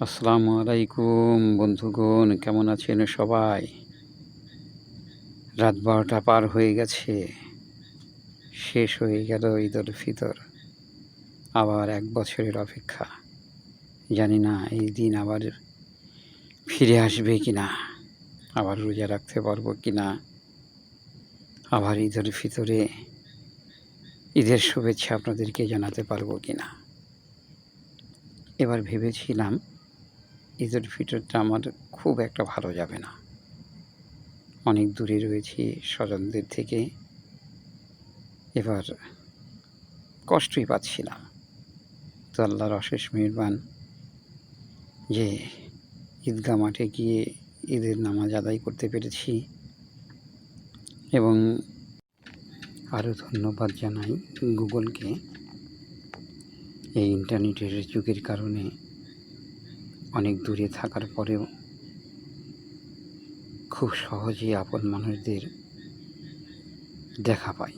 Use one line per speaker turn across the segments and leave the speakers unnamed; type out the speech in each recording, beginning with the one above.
আসসালামু আলাইকুম বন্ধুগণ, কেমন আছেন সবাই? রাত ১২টা পার হয়ে গেছে। শেষ হয়ে গেল ঈদুল ফিতর। আবার ১ বছরের অপেক্ষা। জানি না এই দিন আবার ফিরে আসবে কিনা, আবার রোজা রাখতে পারবো কিনা, আবার ঈদুল ফিতরে ঈদের শুভেচ্ছা আপনাদেরকে জানাতে পারবো কিনা। এবার ভেবেছিলাম ঈদুল ফিতরটা আমার খুব একটা ভালো যাবে না। অনেক দূরে রয়েছি স্বজনদের থেকে। এবার কষ্টই পাচ্ছিলাম। তো আল্লাহর অশেষ মেহেরবান যে ঈদগাহ মাঠে গিয়ে ঈদের নামাজ আদায় করতে পেরেছি, এবং আরও ধন্যবাদ জানাই গুগলকে। এই ইন্টারনেটের যুগের কারণে অনেক দূরে থাকার পরেও খুব সহজেই আপন মানুষদের দেখা পাই,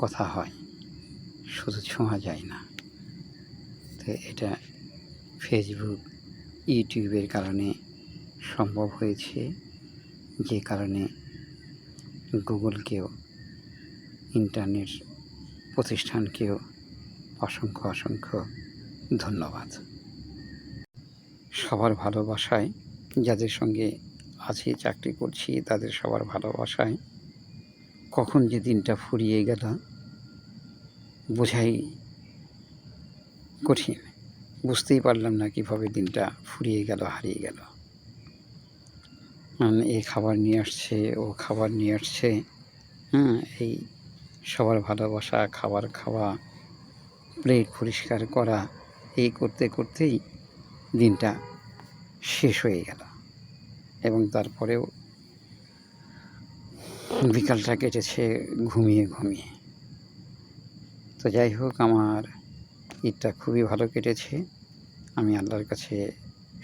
কথা হয়, শুধু ছোঁয়া যায় না। তো এটা ফেসবুক, ইউটিউবের কারণে সম্ভব হয়েছে, যে কারণে গুগলকেও, ইন্টারনেট প্রতিষ্ঠানকেও অসংখ্য ধন্যবাদ। সবার ভালোবাসায়, যাদের সঙ্গে আছি, চাকরি করছি, তাদের সবার ভালোবাসায় কখন যে দিনটা ফুরিয়ে গেল বোঝাই কঠিন। বুঝতেই পারলাম না কীভাবে দিনটা ফুরিয়ে গেল, হারিয়ে গেল। এ খাবার নিয়ে আসছে, ও খাবার নিয়ে আসছে, এই সবার ভালোবাসা, খাবার খাওয়া, প্লেট পরিষ্কার করা, এই করতে করতেই দিনটা শেষ হয়ে গেল। এবং তারপরেও বিকালটা কেটেছে ঘুমিয়ে। তো যাই হোক, আমার ঈদটা খুবই ভালো কেটেছে। আমি আল্লাহর কাছে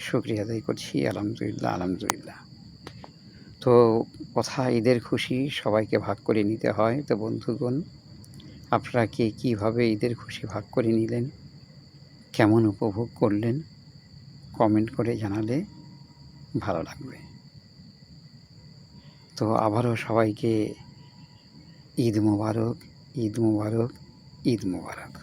শুকরিয়া আদায় করছি। আলহামদুলিল্লাহ। তো কথা, ঈদের খুশি সবাইকে ভাগ করে নিতে হয়। তো বন্ধুগণ, আপনারা কে কীভাবে ঈদের খুশি ভাগ করে নিলেন, কেমন উপভোগ করলেন, কমেন্ট করে জানালে ভালো লাগবে। তো আবারও সবাইকে ঈদ মোবারক, ঈদ মোবারক, ঈদ মোবারক।